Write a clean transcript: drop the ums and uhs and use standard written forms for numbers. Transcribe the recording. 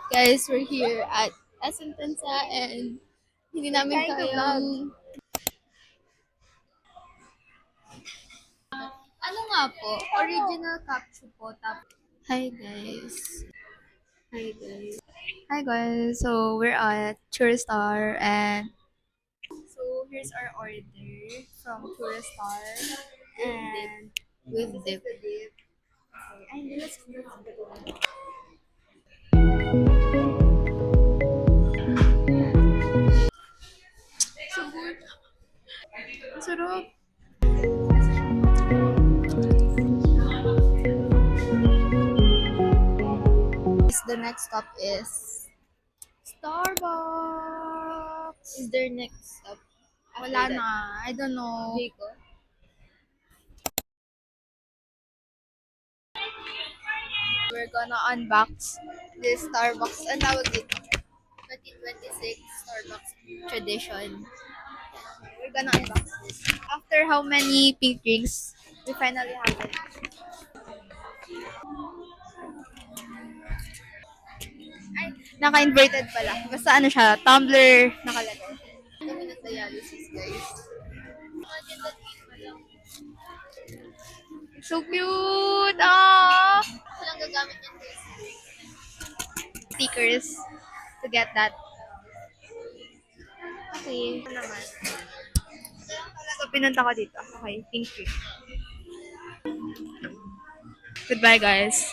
Guys, we're here at SM Tansa and hindi namin kayang... Ano nga po? Original caption po. Hi guys. Hi guys. Hi guys. So we're at Touristar and so here's our order from Touristar and with dip. Okay. And let's so good. Ang sarap. The next stop is Starbucks. Is there next stop? Wala na. I don't know. Jayco? We're gonna unbox this Starbucks. Ang tawag dito? 2026 Starbucks Tradition. We're gonna unbox this. After how many pink drinks, we finally have it. Ay, naka-inverted pala. Basta ano siya, tumbler nakalagay. Kami ng dialysis, guys. Imagine that lang. So cute! Ah! Walang gagamit yung stickers to get that. Okay. Ano naman? So, pinunta ko dito. Okay, thank you. Goodbye, guys.